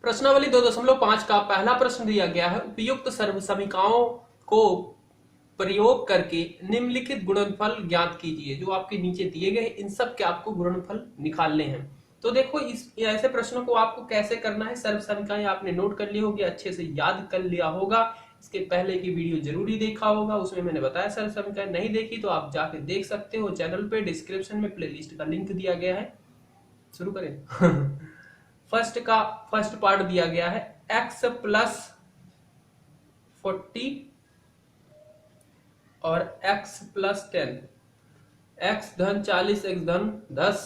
प्रश्नावली 2.5 का पहला प्रश्न दिया गया है, उपयुक्त सर्वसमीकरणों को प्रयोग करके निम्नलिखित गुणनफल ज्ञात कीजिए। जो आपके नीचे दिए गए इन सब के आपको गुणनफल निकालने हैं। तो देखो इस ऐसे प्रश्नों को आपको कैसे करना है, सर्वसमीकरण आपने नोट कर लिए होंगे, अच्छे से याद कर लिया होगा। इसके पहले की वीडियो जरूरी देखा होगा, उसमें मैंने बताया सर्वसमीकरण। नहीं देखी तो आप जाके देख सकते हो चैनल पे, डिस्क्रिप्शन में प्लेलिस्ट का लिंक दिया गया है। शुरू करें। फर्स्ट पार्ट दिया गया है x प्लस 40 और x प्लस 10, x धन 40 x धन 10।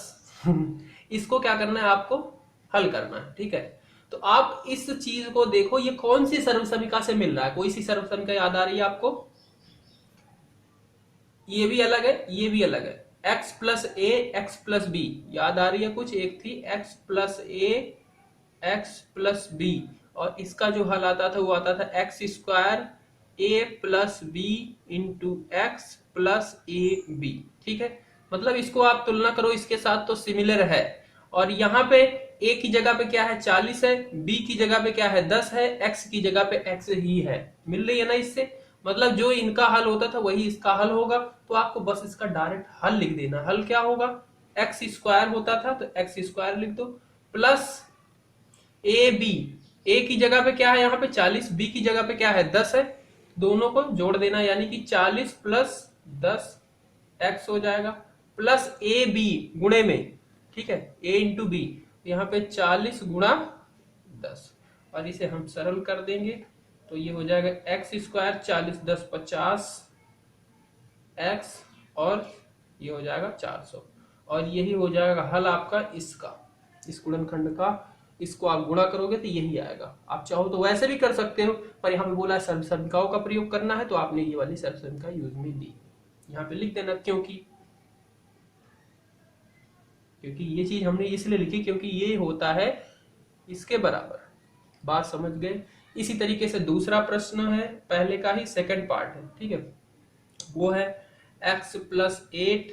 इसको क्या करना है, आपको हल करना है। ठीक है, तो आप इस चीज को देखो, ये कौन सी सर्वसमीकरण से मिल रहा है। कोई सी सर्वसमीकरण याद आ रही है आपको? ये भी अलग है, ये भी अलग है। x plus a x plus b याद आ रही है कुछ? एक थी x plus a x plus b, और इसका जो हल आता था वो आता था x square a plus b into x plus a b. ठीक है, मतलब इसको आप तुलना करो इसके साथ तो सिमिलर है। और यहाँ पे ए की जगह पे क्या है 40 है, बी की जगह पे क्या है 10 है, एक्स की जगह पे एक्स ही है। मिल रही है ना इससे? मतलब जो इनका हल होता था वही इसका हल होगा। तो आपको बस इसका डायरेक्ट हल लिख देना। हल क्या होगा? एक्स स्क्वायर होता था तो एक्स स्क्वायर लिख दो, प्लस ए बी, ए की जगह पे क्या है यहाँ पे 40, बी की जगह पे क्या है 10 है, दोनों को जोड़ देना, यानी कि 40 प्लस 10 एक्स हो जाएगा, प्लस ए बी गुणे में। ठीक है, ए इंटू बी, यहाँ पे 40 गुणा 10, और इसे हम सरल कर देंगे तो ये हो जाएगा एक्स स्क्वायर 40 10 50 एक्स, और ये हो जाएगा 400, और यही हो जाएगा हल आपका इसका, इस गुणनखंड का। इसको आप गुणा करोगे तो यही आएगा। आप चाहो तो वैसे भी कर सकते हो, पर यहाँ पे बोला है सर्वसमीकरणों का प्रयोग करना है, तो आपने ये वाली सर्वसमीकरण यूज में ली। यहाँ पे लिख देना क्योंकि ये चीज हमने इसलिए लिखी क्योंकि ये होता है इसके बराबर। बात समझ गए? इसी तरीके से दूसरा प्रश्न है, पहले का ही सेकंड पार्ट है। ठीक है, वो है x प्लस 8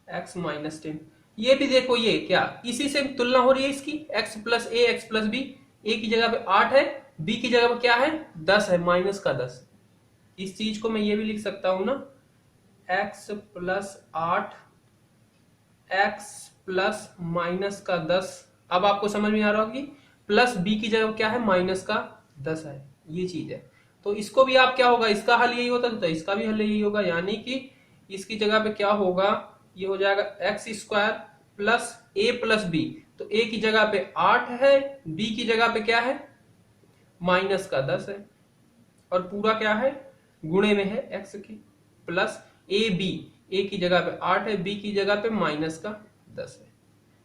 x माइनस 10। ये भी देखो, ये क्या इसी से तुलना हो रही है इसकी, x plus a x plus B. ए की जगह पे 8 है, बी की जगह पे क्या है 10 है, माइनस का 10। इस चीज को मैं ये भी लिख सकता हूं ना, x plus 8 x plus minus का 10। अब आपको समझ में आ रहा होगा कि प्लस बी की जगह क्या है माइनस का 10 है, ये चीज है। तो इसको भी आप क्या होगा, इसका हल यही होता तो इसका भी हल यही होगा, यानी कि इसकी जगह पे क्या होगा, ये हो जाएगा एक्स स्क्वायर प्लस ए प्लस बी। तो ए की जगह पे 8 है, बी की जगह पे क्या है माइनस का 10 है, और पूरा क्या है गुणे में है एक्स के, प्लस ए बी, ए की जगह पे 8 है, बी की जगह पे माइनस का 10 है।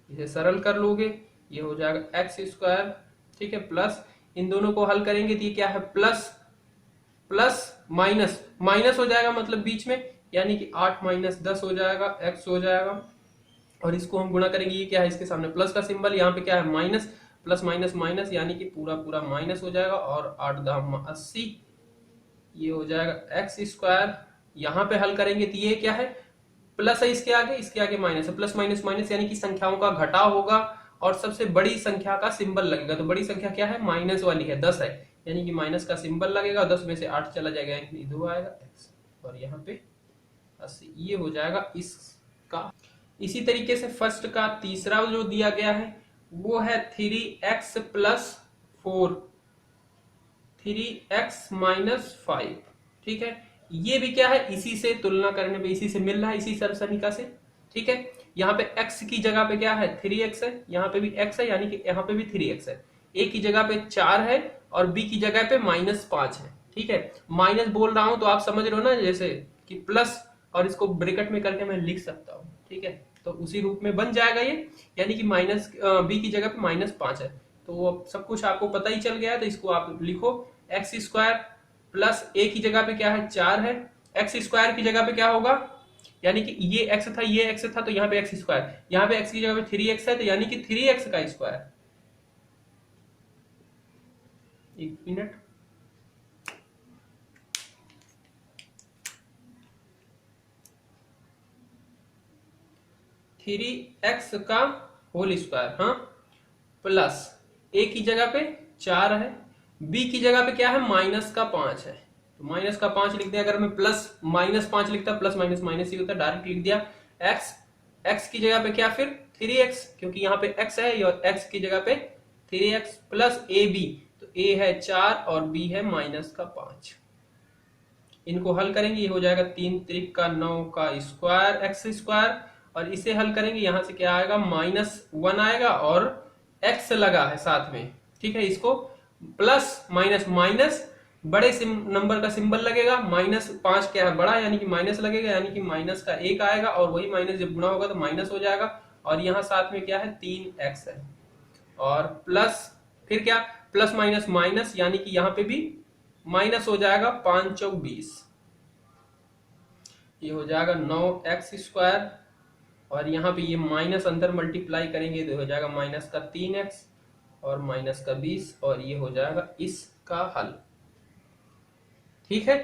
इसे सरल कर लोगे, ये हो जाएगा एक्स स्क्वायर, ठीक है, प्लस इन दोनों को हल करेंगे तो ये क्या है प्लस प्लस माइनस माइनस हो जाएगा, मतलब बीच में, यानी कि 8 माइनस 10 हो जाएगा, एक्स हो जाएगा। और इसको हम गुणा करेंगे, ये क्या है इसके सामने प्लस का सिंबल, यहाँ पे क्या है माइनस, प्लस माइनस माइनस, यानी कि पूरा पूरा माइनस हो जाएगा, और 8 दाम 80, ये हो जाएगा एक्स स्क्वायर। यहाँ पे हल करेंगे तो ये क्या है प्लस है, इसके आगे माइनस है, प्लस माइनस माइनस, यानी कि संख्याओं का घटाव होगा, और सबसे बड़ी संख्या का सिंबल लगेगा। तो बड़ी संख्या क्या है माइनस वाली है 10 है, यानी कि माइनस का सिंबल लगेगा, 10 में से 8 चला जाएगा, इधर आएगा एक्स, और यहाँ पे 80, ये हो जाएगा इसका। इसी तरीके से फर्स्ट का तीसरा जो दिया गया है वो है 3x प्लस 4 3x माइनस 5। ठीक है, ये भी क्या है इसी से तुलना करने पे इसी से मिल रहा है, इसी सर्वसमीकरण से। ठीक है, यहाँ पे x की जगह पे क्या है 3x है, यहाँ पे भी x है, यानी कि यहाँ पे भी 3x है। a की जगह पे 4 है, और b की जगह पे -5 है। ठीक है, माइनस बोल रहा हूं तो आप समझ रहे हो ना, जैसे कि प्लस, और इसको ब्रैकेट में करके मैं लिख सकता हूँ। ठीक है, तो उसी रूप में बन जाएगा ये, यानी कि माइनस बी की जगह पे -5 है। तो अब सब कुछ आपको पता ही चल गया है, तो इसको आप लिखो एक्स स्क्वायर प्लस ए की जगह पे क्या है 4 है, एक्स स्क्वायर की जगह पे क्या होगा, यानी कि ये एक्स था ये एक्स था, तो यहाँ पे एक्स स्क्वायर, यहाँ पे एक्स की जगह पे 3x है, तो यानी कि 3x का स्क्वायर। एक मिनट, थ्री एक्स का होल स्क्वायर, हाँ, प्लस ए की जगह पे 4 है, बी की जगह पे क्या है माइनस का 5 है, तो माइनस का 5 लिख दिया। अगर मैं प्लस माइनस 5 लिखता प्लस माइनस माइनस ही होता, डायरेक्ट लिख दिया। एक्स, एक्स की जगह पे क्या फिर 3x, क्योंकि यहाँ पे x है और x की जगह पे 3x प्लस ए बी, तो a है 4 और b है माइनस का 5। इनको हल करेंगे, ये हो जाएगा 3 त्रिक का 9 का स्क्वायर एक्स स्क्वायर, और इसे हल करेंगे यहां से क्या आएगा -1 आएगा और x लगा है साथ में, ठीक है। इसको प्लस माइनस माइनस बड़े नंबर का सिंबल लगेगा, -5 क्या है बड़ा, यानी कि माइनस लगेगा, यानी कि माइनस का 1 आएगा और वही माइनस जब गुणा होगा तो माइनस हो जाएगा, और यहाँ साथ में क्या है 3x है, और प्लस फिर क्या प्लस माइनस माइनस, यानी कि यहाँ पे भी माइनस हो जाएगा 5 चौक 20, ये हो जाएगा 9x स्क्वायर, और यहाँ पे ये माइनस अंदर मल्टीप्लाई करेंगे तो हो जाएगा माइनस का 3x और माइनस का 20, और ये हो जाएगा इसका हल, ठीक है।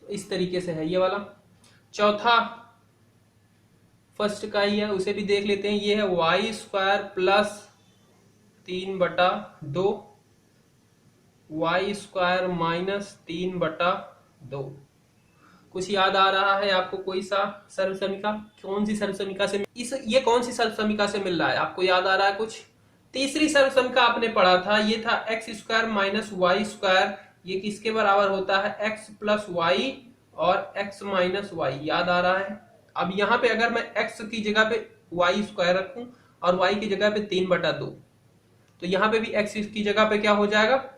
तो इस तरीके से है ये वाला। चौथा फर्स्ट का ही है, उसे भी देख लेते हैं। ये है y square plus 3/2 y square minus 3/2। कुछ याद आ रहा है आपको कोई सा सर्व समीका? कौन सी सर्व समीका से ये कौन सी सर्व समीका से मिल रहा है, आपको याद आ रहा है कुछ? तीसरी सर्व समीका आपने पढ़ा था, ये था x square minus y square, ये किसके बराबर होता है एक्स प्लस वाई और एक्स माइनस वाई, याद आ रहा है। अब यहाँ पे अगर मैं एक्स की जगह पे वाई स्क्वायर रखूं और वाई की जगह पे 3/2, तो यहाँ पे भी एक्स की जगह पे क्या हो जाएगा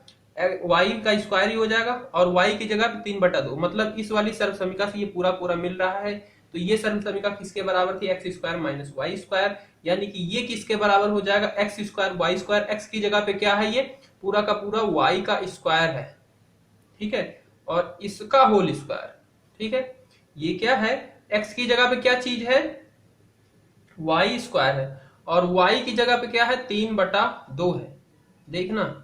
वाई का स्क्वायर ही हो जाएगा, और वाई की जगह पे 3/2, मतलब इस वाली सर्व समीका से ये पूरा पूरा मिल रहा है। तो ये सर्व समीका किसके बराबर थी x square minus y square, यानी कि ये किसके बराबर हो जाएगा x square y square, x की जगह पे क्या है ये पूरा का पूरा वाई का स्क्वायर है, ठीक है, और इसका होल स्क्वायर, ठीक है। ये क्या है एक्स की जगह पे क्या चीज है वाई स्क्वायर है, और वाई की जगह पे क्या है 3/2 है। देखना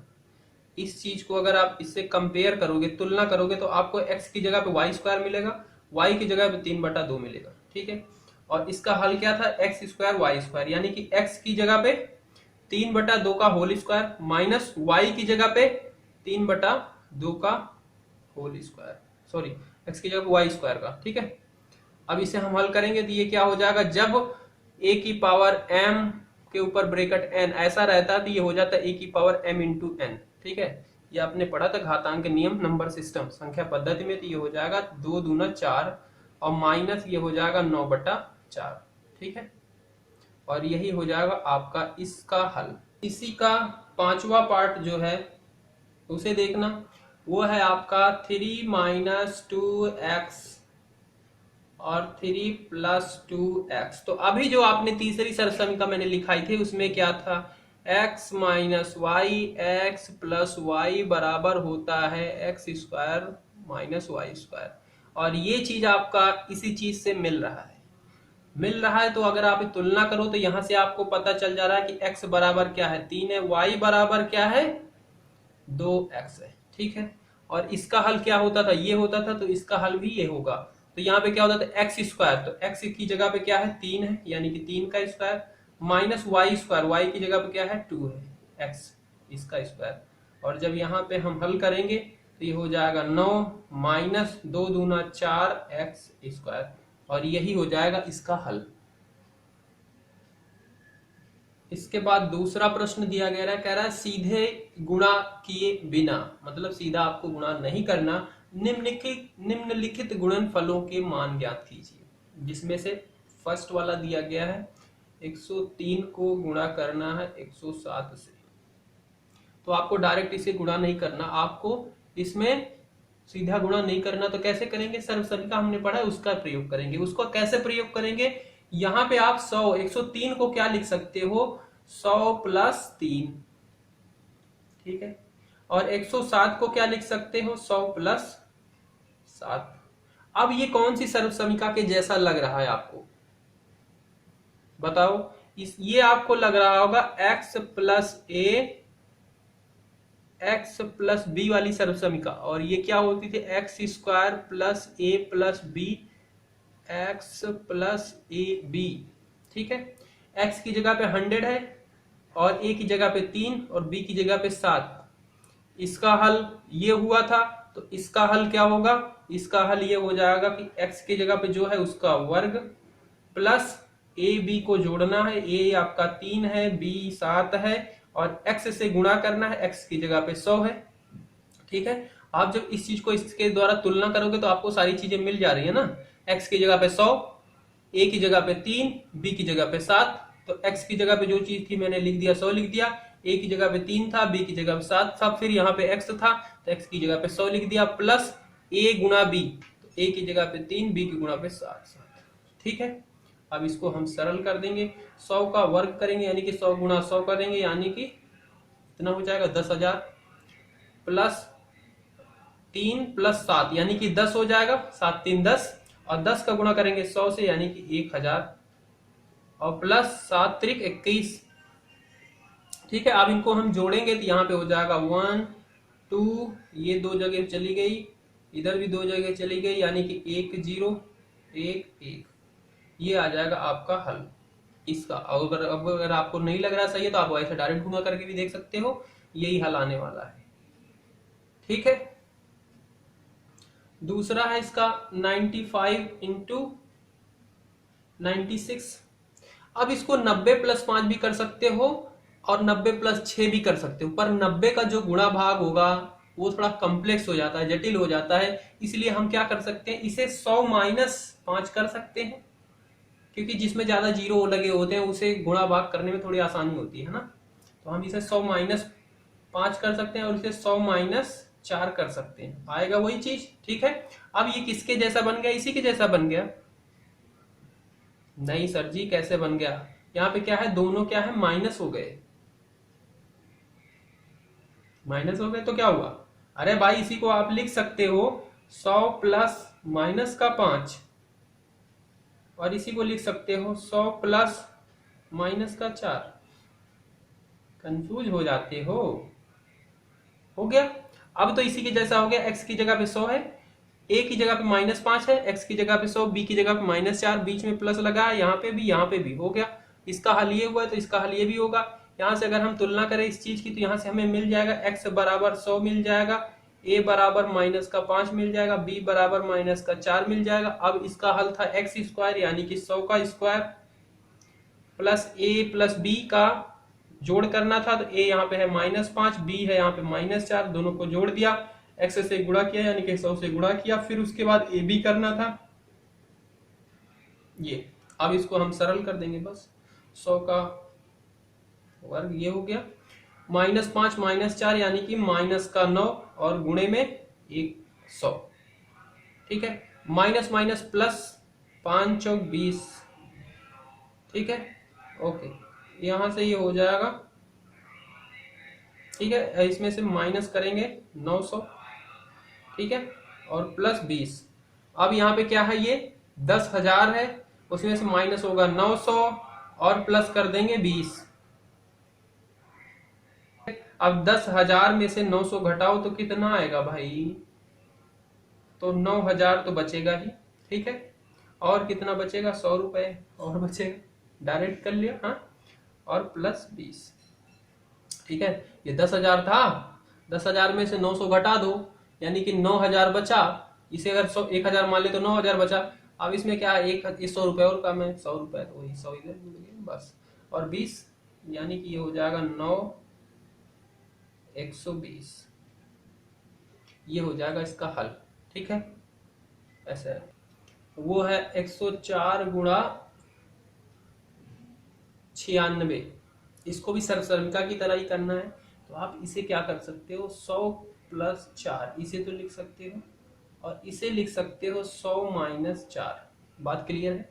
इस चीज को अगर आप इससे कंपेयर करोगे, तुलना करोगे, तो आपको x की जगह पे वाई स्क्वायर मिलेगा, y की जगह पे 3/2 मिलेगा, ठीक है। और इसका हल क्या था एक्स स्क्वायर वाई स्क्वायर, यानी कि x की जगह पे 3/2 का होल स्क्वायर माइनस y की जगह पे 3/2 का होल स्क्वायर, सॉरी x की जगह पे वाई स्क्वायर का, ठीक है। अब इसे हम हल करेंगे तो ये क्या हो जाएगा, जब a की पावर m के ऊपर ब्रैकेट n ऐसा रहता है तो ये हो जाता है a की पावर m इंटू n, ठीक है। ये आपने पढ़ा था घातांक नियम नंबर सिस्टम संख्या पद्धति में, तो ये हो जाएगा 2 दूना 4 और माइनस ये हो जाएगा 9/4, ठीक है। और यही हो जाएगा आपका इसका हल। इसी का पांचवा पार्ट जो है उसे देखना, वो है आपका 3 - 2x और 3 + 2x। तो अभी जो आपने तीसरी सर्व समीका मैंने लिखाई थी उसमें क्या था x - y x + y बराबर होता है x square minus y square, और ये चीज आपका इसी चीज से मिल रहा है। तो अगर आप तुलना करो तो यहां से आपको पता चल जा रहा है कि x बराबर क्या है 3 है, y बराबर क्या है 2x है, ठीक है। और इसका हल क्या होता था ये होता था, तो इसका हल भी ये होगा। तो यहाँ पे क्या होता था एक्स स्क्वायर, तो एक्स की जगह पे क्या है 3 है, यानी कि 3 का square minus y square, y की जगह पे क्या है 2 है एक्स इसका स्क्वायर, और जब यहाँ पे हम हल करेंगे तो ये हो जाएगा 9 माइनस 2 दूना 4 एक्स स्क्वायर, और यही हो जाएगा इसका हल। इसके बाद दूसरा प्रश्न दिया गया है, कह रहा है सीधे गुणा किए बिना, मतलब सीधा आपको गुणा नहीं करना, निम्नलिखित गुणनफलों के मान ज्ञात कीजिए। जिसमें से फर्स्ट वाला दिया गया है 103 को गुणा करना है 107 से, तो आपको डायरेक्ट इसे गुणा नहीं करना, आपको इसमें सीधा गुणा नहीं करना। तो कैसे करेंगे, सर्व समीका हमने पढ़ा है उसका प्रयोग करेंगे। उसको कैसे प्रयोग करेंगे, यहाँ पे आप 103 को क्या लिख सकते हो 100 + 3, ठीक है, और 107 को क्या लिख सकते हो 100 + 7। अब ये कौन सी सर्व समीका के जैसा लग रहा है आपको बताओ? ये आपको लग रहा होगा x + a x + b वाली सर्व समीका, और ये क्या होती थी x² + a + b x + ab, ठीक है। x की जगह पे 100 है, और a की जगह पे 3 और b की जगह पे 7। इसका हल ये हुआ था, तो इसका हल क्या होगा? इसका हल ये हो जाएगा कि x की जगह पे जो है उसका वर्ग प्लस a b को जोड़ना है, a आपका 3 है, b 7 है और x से गुणा करना है, x की जगह पे 100 है। ठीक है, आप जब इस चीज को इसके द्वारा तुलना करोगे तो आपको सारी चीजें मिल जा रही है ना। x की जगह पे 100, a की जगह पे 3, b की जगह पे 7। तो x की जगह पे जो चीज थी मैंने लिख दिया 100 लिख दिया, a की जगह पे 3 था, b की जगह पे 7 था, फिर यहाँ पे x था तो x की जगह पे 100 लिख दिया प्लस a गुणा b, तो a की जगह पे 3, b की गुणा पे 7। ठीक है, अब इसको हम सरल कर देंगे, 100 का वर्ग करेंगे यानी कि 100 गुणा 100 करेंगे यानी कि इतना हो जाएगा 10,000 प्लस 3 प्लस 7 यानी कि 10 हो जाएगा, 7 3 10 और 10 का गुणा करेंगे 100 से यानी कि 1000 और प्लस 7 त्रिक 21। ठीक है, अब इनको हम जोड़ेंगे तो यहाँ पे हो जाएगा 1 2, ये 2 जगह चली गई, इधर भी 2 जगह चली गई यानी कि 1 0 1 1। ये आ जाएगा आपका हल इसका। अगर आपको नहीं लग रहा सही है तो आप ऐसे डायरेक्ट गुणा करके भी देख सकते हो, यही हल आने वाला है। ठीक है, दूसरा है इसका 95 इंटू 96। अब इसको 90 प्लस 5 भी कर सकते हो और 90 प्लस 6 भी कर सकते हो, पर 90 का जो गुणा भाग होगा वो थोड़ा कॉम्प्लेक्स हो जाता है, जटिल हो जाता है। इसलिए हम क्या कर सकते हैं, इसे 100 माइनस 5 कर सकते हैं, क्योंकि जिसमें ज्यादा जीरो लगे होते हैं उसे गुणा भाग करने में थोड़ी आसानी होती है ना। तो हम इसे 100 माइनस 5 कर सकते हैं और इसे 100 माइनस 4 कर सकते हैं, आएगा वही चीज। ठीक है, अब ये किसके जैसा बन गया? इसी के जैसा बन गया। नहीं सर जी, कैसे बन गया? यहाँ पे क्या है, दोनों क्या है, माइनस हो गए। माइनस हो गए तो क्या हुआ? अरे भाई इसी को आप लिख सकते हो 100 प्लस माइनस का 5 और इसी को लिख सकते हो 100 प्लस माइनस का 4। कंफ्यूज हो जाते हो गया। अब तो इसी के जैसा हो गया, x की जगह पे 100 है, a की जगह पे -5 है, x की जगह पे 100, b की जगह पे -4, बीच में प्लस लगा है, यहाँ पे भी हो गया। इसका हल ये हुआ है तो इसका हल ये भी होगा। यहाँ से अगर हम तुलना करें इस चीज की तो यहाँ से हमें मिल जाएगा x बराबर 100 मिल जाएगा, a बराबर -5 मिल जाएगा, b बराबर -4 मिल जाएगा। अब इसका हल था x स्क्वायर यानी कि 100 का square plus a plus b का जोड़ करना था, तो a यहाँ पे है -5, b है यहाँ पे -4, दोनों को जोड़ दिया, x से गुणा किया यानी कि 100 से गुणा किया, फिर उसके बाद a b करना था ये। अब इसको हम सरल कर देंगे, बस 100 का वर्ग ये हो गया, -5 -4 यानी कि -9 और गुणे में 100। ठीक है, माइनस माइनस प्लस 5 चौक 20। ठीक है, ओके, यहां से ये हो जाएगा। ठीक है, इसमें से माइनस करेंगे 900। ठीक है, और प्लस 20। अब यहाँ पे क्या है, ये 10,000 है, उसमें से माइनस होगा 900 और प्लस कर देंगे 20। अब 10,000 में से 900 घटाओ तो कितना आएगा भाई? तो 9,000 तो बचेगा ही। ठीक है, और कितना बचेगा? 100 रुपए और बचेगा, डायरेक्ट कर लिया। हाँ, और प्लस 20। ठीक है, ये 10,000 था, 10,000 में से 900 घटा दो यानी कि 9,000 बचा। इसे अगर 1,000 मान ले तो 9,000 बचा। अब इसमें क्या है, 100 रुपए और कम है, 100 रुपए तो वही 100 इधर बस, और 20 यानी कि ये हो जाएगा 9 120। ये हो जाएगा इसका हल। ठीक है, ऐसा है, वो है 104 गुणा 96। इसको भी सरसरमिका की तरह ही करना है, तो आप इसे क्या कर सकते हो, 100 प्लस 4 इसे तो लिख सकते हो और इसे लिख सकते हो 100 माइनस 4। बात क्लियर है?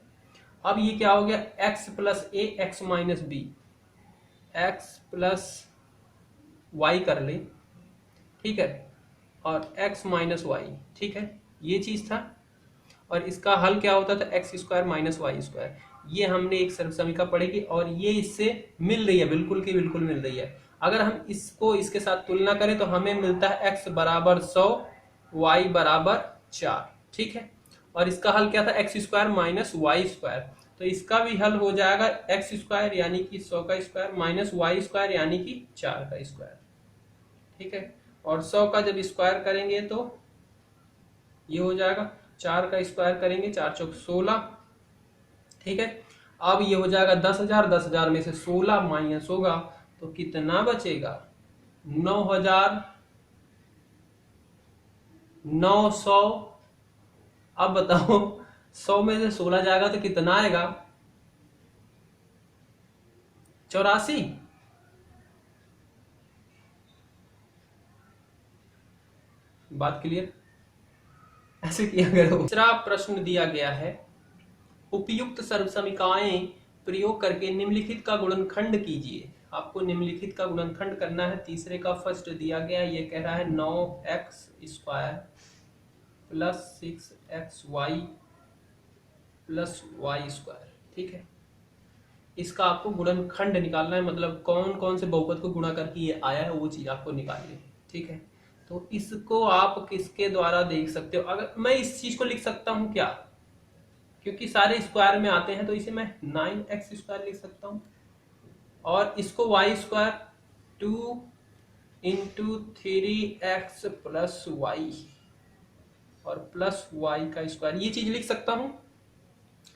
अब ये क्या हो गया, x plus a x minus b, x plus y कर ले। ठीक है, और x माइनस वाई। ठीक है, ये चीज था। और इसका हल क्या होता था, x square minus y square. ये हमने एक समीकरण पढ़ेगी और ये इससे मिल रही है, बिल्कुल की बिल्कुल मिल रही है। अगर हम इसको इसके साथ तुलना करें तो हमें मिलता है x बराबर 100, y बराबर 4। ठीक है, और इसका हल क्या था, x square minus y square. तो इसका भी हल हो जाएगा एक्स स्क्वायर यानी कि 100 का स्क्वायर माइनस वाई स्क्वायर यानी कि 4 का स्क्वायर। ठीक है, और 100 का जब स्क्वायर करेंगे तो ये हो जाएगा, 4 का स्क्वायर करेंगे 4 चौक 16। ठीक है, अब ये हो जाएगा 10,000, 10,000 में से 16 माइनस होगा तो कितना बचेगा, 9,900। अब बताओ 100 में से 16 जाएगा तो कितना आएगा, 84। बात क्लियर, ऐसे किया करो। दूसरा प्रश्न दिया गया है, उपयुक्त सर्वसमीकाएं प्रयोग करके निम्नलिखित का गुणनखंड कीजिए। आपको निम्नलिखित का गुणनखंड करना है। तीसरे का फर्स्ट दिया गया, ये कह रहा है 9x square plus 6xy plus y square. ठीक है, इसका आपको गुणनखंड निकालना है, मतलब कौन कौन से बहुपद को गुणा करके ये आया है वो चीज आपको निकालनी है। ठीक है, तो इसको आप किसके द्वारा देख सकते हो, अगर मैं इस चीज को लिख सकता हूं क्या, क्योंकि सारे स्क्वायर में आते हैं तो इसे मैं 9x स्क्वायर लिख सकता हूं, और इसको y square 2 into 3x plus y और प्लस वाई का स्क्वायर, ये चीज लिख सकता हूं,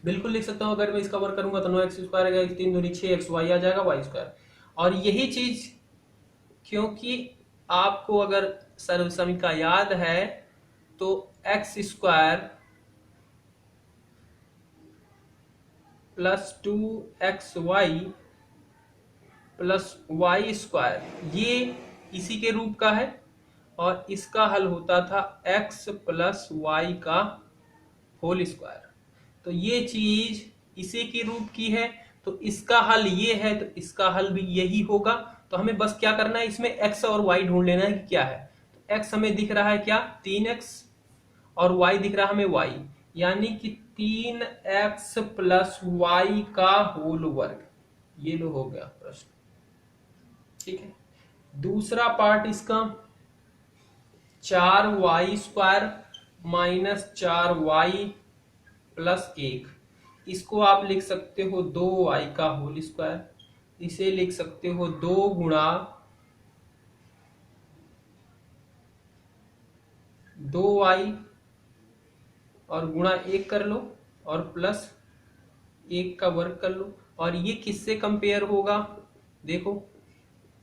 बिल्कुल लिख सकता हूं। अगर मैं इसका वर्क करूंगा तो 9x स्क्वायर आएगा, 3 दूनी 6x वाई आ जाएगा वाई स्क्वायर। और यही चीज, क्योंकि आपको अगर सर्वसमीका याद है तो x square plus 2xy plus y square ये इसी के रूप का है, और इसका हल होता था x प्लस वाई का होल स्क्वायर। तो ये चीज इसी के रूप की है, तो इसका हल ये है, तो इसका हल भी यही होगा। तो हमें बस क्या करना है, इसमें x और y ढूंढ लेना है कि क्या है। तो x हमें दिख रहा है क्या, 3x, और y दिख रहा है हमें y, यानी कि 3x प्लस वाई का होल वर्ग। ये लो हो गया प्रश्न। ठीक है, दूसरा पार्ट इसका 4y square minus 4y plus 1, इसको आप लिख सकते हो 2y का होल स्क्वायर, इसे लिख सकते हो 2 गुणा 2y और गुणा 1 कर लो और प्लस 1 का वर्ग कर लो। और ये किससे कंपेयर होगा, देखो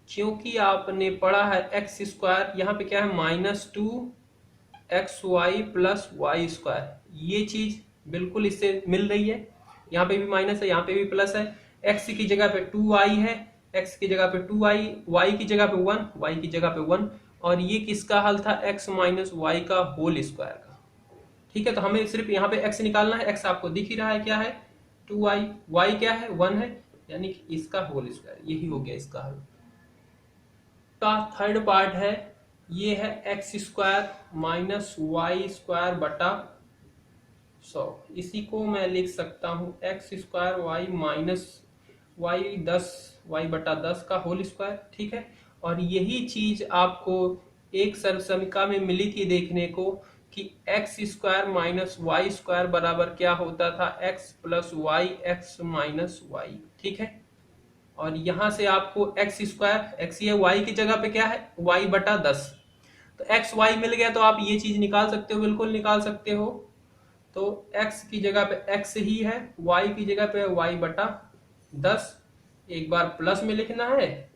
क्योंकि आपने पढ़ा है एक्स स्क्वायर, यहाँ पे क्या है -2xy प्लस वाई स्क्वायर, ये चीज बिल्कुल इससे मिल रही है। यहाँ पे भी माइनस है, यहाँ पे भी प्लस है। x की जगह पे 2y है, x की जगह पे 2y, y की जगह पे 1, y की जगह पे 1, और ये किसका हल था, x माइनस वाई का होल स्क्वायर का। ठीक है, तो हमें सिर्फ यहाँ पे x निकालना है। x आपको दिख ही रहा है क्या है, 2y, y क्या है 1 है, यानी कि इसका होल स्क्वायर, यही हो गया इसका हल। का थर्ड पार्ट है, ये है x square minus y square बटा 100। इसी को मैं लिख सकता हूँ x square y minus y 10 y बटा 10 का होल स्क्वायर। ठीक है, और यही चीज आपको एक सर्वसमीका में मिली थी देखने को कि x square minus y square बराबर क्या होता था, x plus y x minus y. ठीक है, और यहां से आपको एक्स स्क्वायर, एक्स ये वाई की जगह पे क्या है वाई बटा 10, तो एक्स वाई मिल गया, तो आप ये चीज निकाल सकते हो, बिल्कुल निकाल सकते हो। तो x की जगह पे x ही है, y की जगह पे y बटा 10, एक बार प्लस में लिखना है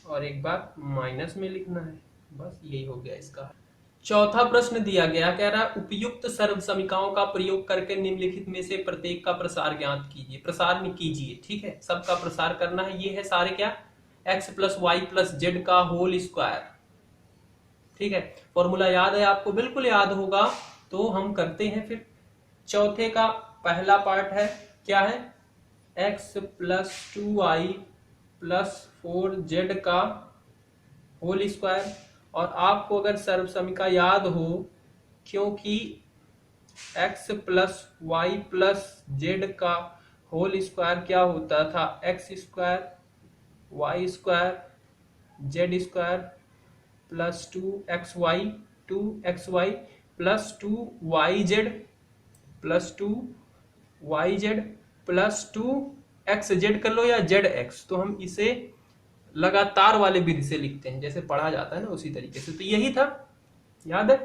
और एक बार माइनस में लिखना है, बस यही हो गया इसका। चौथा प्रश्न दिया गया, कह रहा है उपयुक्त सर्वसमीकाओं का प्रयोग करके निम्नलिखित में से प्रत्येक का प्रसार ज्ञात कीजिए, प्रसार में कीजिए। ठीक है, सबका प्रसार करना है। ये है सारे क्या, x plus y plus z का होल स्क्वायर। ठीक है, फॉर्मूला याद है आपको, बिल्कुल याद होगा, तो हम करते हैं फिर। चौथे का पहला पार्ट है, क्या है, x plus 2y plus 4z का होल स्क्वायर। और आपको अगर सर्वसमीका याद हो, क्योंकि x plus y plus z का होल स्क्वायर क्या होता था, x square y square z square plus 2xy 2xy plus 2yz plus 2yz plus 2xz कर लो या zx, तो हम इसे लगातार वाले विधि से लिखते हैं, जैसे पढ़ा जाता है ना उसी तरीके से। तो यही था, याद है।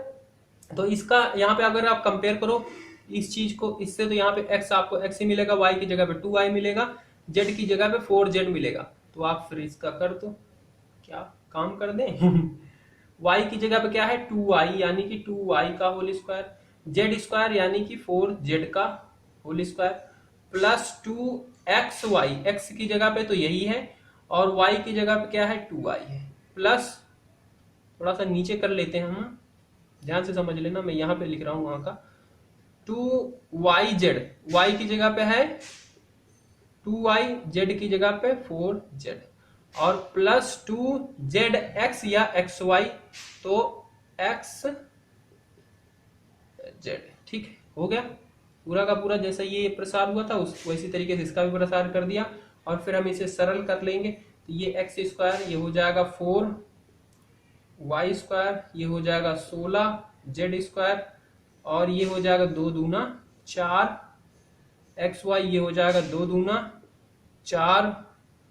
तो इसका यहाँ पे अगर आप कंपेयर करो इस चीज को इससे, तो यहाँ पे x आपको x ही मिलेगा, y की जगह पे 2y मिलेगा, z की जगह पे 4z मिलेगा। तो आप फिर इसका कर दो, क्या काम कर दें y की जगह पे क्या है 2y, यानी कि 2y का होल स्क्वायर, z स्क्वायर यानी कि 4z का whole square, plus 2xy, x की जगह पे तो यही है, और y की जगह पे क्या है 2y है, प्लस थोड़ा सा नीचे कर लेते हैं हम, ध्यान से समझ लेना, मैं यहाँ पे लिख रहा हूँ वहां का 2yz, y की जगह पे है 2y, z की जगह पे 4z, और प्लस 2zx या xy, तो xz। ठीक है, हो गया पूरा का पूरा, जैसा ये प्रसार हुआ था उस वैसी तरीके से इसका भी प्रसार कर दिया, और फिर हम इसे सरल कर लेंगे। तो ये एक्स स्क्वायर ये हो जाएगा 4y स्क्वायर, ये हो जाएगा 16z स्क्वायर, और ये हो जाएगा 2 दूना 4 xy, ये हो जाएगा 2 दूना 4,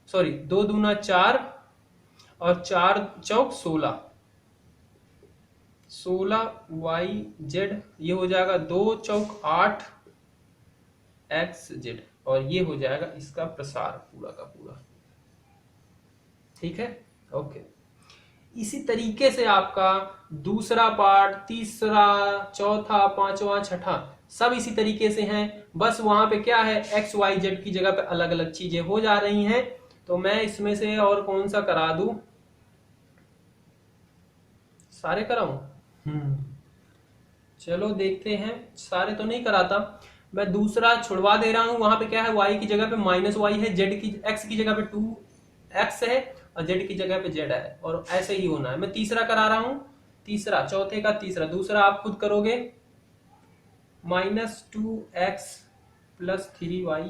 सॉरी 2 दूना 4 और 4 चौक 16, 16yz, ये हो जाएगा 2 चौक 8 xz, और ये हो जाएगा इसका प्रसार पूरा का पूरा। ठीक है, ओके। इसी तरीके से आपका दूसरा पार्ट, तीसरा, चौथा, पांचवा, छठा सब इसी तरीके से हैं, बस वहां पे क्या है एक्स वाई जेड की जगह पे अलग अलग चीजें हो जा रही हैं। तो मैं इसमें से और कौन सा करा दूं, सारे कराऊं? चलो देखते हैं, सारे तो नहीं कराता, मैं दूसरा छुड़वा दे रहा हूं। वहां पे क्या है y की जगह पे माइनस वाई है, जेड की x की जगह पे 2x है, और z की जगह पे z है, और ऐसे ही होना है। मैं तीसरा करा रहा हूं, तीसरा चौथे का तीसरा, दूसरा आप खुद करोगे, -2x plus 3y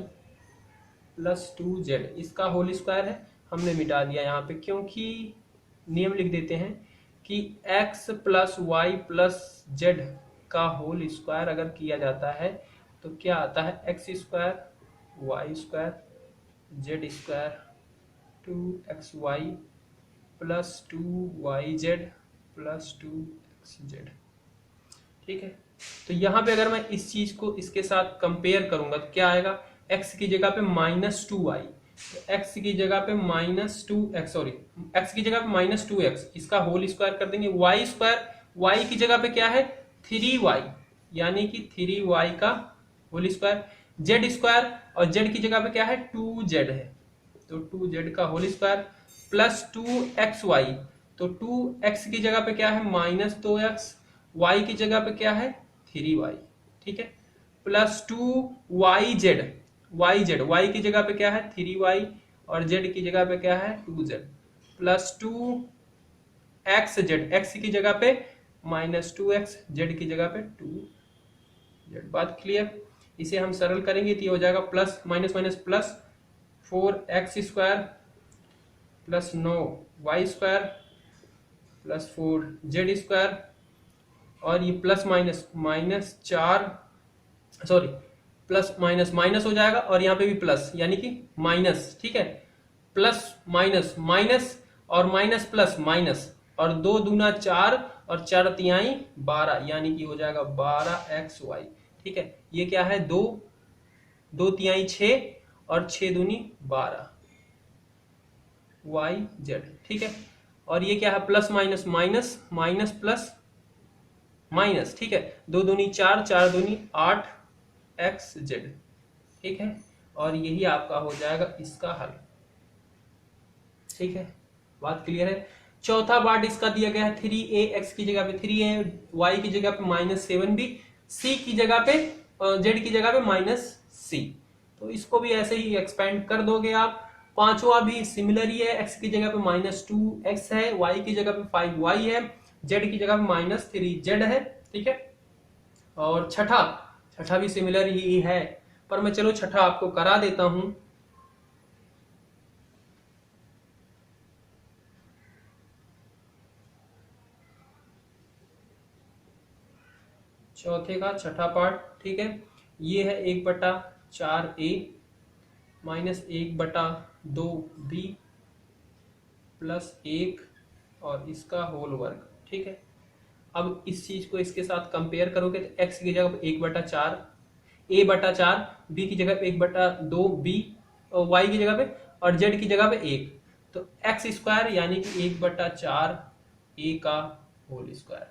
plus 2z, इसका होल स्क्वायर है। हमने मिटा दिया यहाँ पे, क्योंकि नियम लिख देते हैं कि x plus y plus z का होल स्क्वायर अगर किया जाता है तो क्या आता है, x square y square z square 2xy plus 2yz plus 2xz। ठीक है, तो यहाँ पे अगर मैं इस चीज को इसके साथ कंपेयर करूंगा तो क्या आएगा, x की जगह पे -2y, x की जगह पे -2x, सॉरी x की जगह पे -2x, इसका होल स्क्वायर कर देंगे, y स्क्वायर, y की जगह पे क्या है 3y, यानी कि 3y का होल स्क्वायर, z स्क्वायर, और z की जगह पे क्या है 2z है, तो 2z का होल स्क्वायर, प्लस 2xy, तो 2x की जगह पे क्या है -2x, y की जगह पे क्या है 3y। ठीक है, प्लस 2yz, y की जगह पे क्या है 3y, और z की जगह पे क्या है 2z, प्लस 2xz, x की जगह पे -2x, z की जगह पे 2z। बात क्लियर? इसे हम सरल करेंगे तो ये हो जाएगा plus minus minus plus 4x square plus 9y square plus 4z square, और ये plus minus minus 4, sorry plus minus minus हो जाएगा, और यहाँ पे भी प्लस यानी कि माइनस। ठीक है, प्लस माइनस माइनस और माइनस प्लस माइनस, और 2 दूना 4 और 4 तिहाई 12, यानी कि हो जाएगा 12xy। ठीक है, ये क्या है 2 तिहाई 6 और 6 दूनी 12 yz। ठीक है, और ये क्या है plus minus minus minus plus minus. ठीक है, 2 दूनी 4, 4 दूनी 8 xz। ठीक है, और यही आपका हो जाएगा इसका हल। ठीक है, बात क्लियर है? चौथा पार्ट इसका दिया गया है 3a, x की जगह पे 3a, y की जगह पे -7b, c की जगह पे z की जगह पे -c, तो इसको भी ऐसे ही एक्सपेंड कर दोगे आप। पांचवा भी सिमिलर ही है, x की जगह पे -2x है, y की जगह पे 5y है, z की जगह पे -3z है। ठीक है, और छठा भी सिमिलर ही है, पर मैं चलो छठा आपको करा देता हूं। चौथे का छठा पार्ट। ठीक है, ये है 1/4a -1/2b प्लस 1 और इसका होल वर्ग। ठीक है, अब इस चीज को इसके साथ कंपेयर करोगे तो x की जगह पे 1/4 a/4, b की जगह पे 1/2b और y की जगह पे और z की जगह पे 1, तो x² यानी कि 1/4 a का होल स्क्वायर,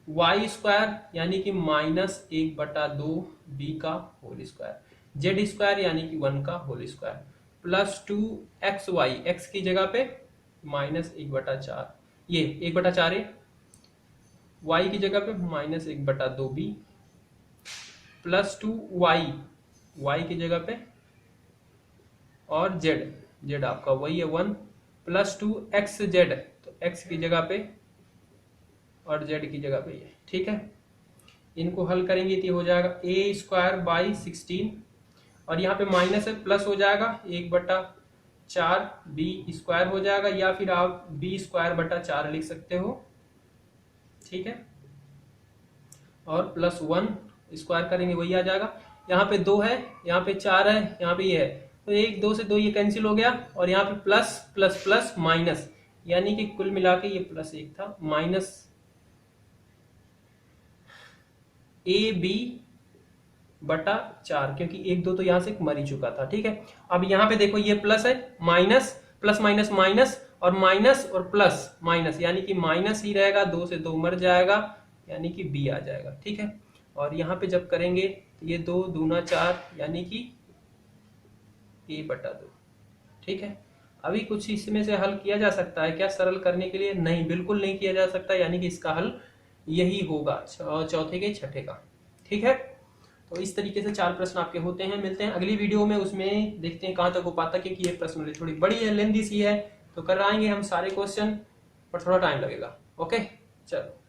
y² यानी कि -1/2 b का होल स्क्वायर, z² यानी कि 1 का whole square, plus 2xy, x की जगह पे -1/4, ये 1/4 a, y की जगह पे -1/2b प्लस 2y, y की जगह पे और z आपका वही है 1 प्लस 2xz, तो x की जगह पे और z की जगह पे ये। ठीक है, इनको हल करेंगे तो हो जाएगा a²/16 और यहाँ पे माइनस है, प्लस हो जाएगा 1/4 b² हो जाएगा, या फिर आप b²/4 लिख सकते हो। ठीक है, और प्लस 1 स्क्वायर करेंगे वही आ जाएगा। यहाँ पे 2 है, यहाँ पे 4 है, यहाँ पे ये है, तो 1 2 से 2 ये कैंसिल हो गया और यहाँ पे प्लस प्लस प्लस माइनस, यानी कि कुल मिला के ये +1 था, -ab/4, क्योंकि 1 2 तो यहाँ से मर ही चुका था। ठीक है, अब यहाँ पे देखो ये प्लस है, माइनस प्लस माइनस माइनस और माइनस और प्लस माइनस, यानी कि माइनस ही रहेगा, 2 से 2 मर जाएगा, यानी कि b आ जाएगा। ठीक है, और यहाँ पे जब करेंगे तो ये 2 दूना 4, यानी कि a/2। ठीक है, अभी कुछ इसमें से हल किया जा सकता है क्या सरल करने के लिए? नहीं, बिल्कुल नहीं किया जा सकता, यानी कि इसका हल यही होगा, चौथे के छठे का। ठीक है, तो इस तरीके से 4 प्रश्न आपके होते हैं। मिलते हैं अगली वीडियो में, उसमें देखते हैं कहाँ तक हो पाता, क्योंकि ये प्रश्न थोड़ी बड़ी है, लेंदी सी है, तो कराएंगे हम सारे क्वेश्चन, पर थोड़ा टाइम लगेगा। ओके, चलो।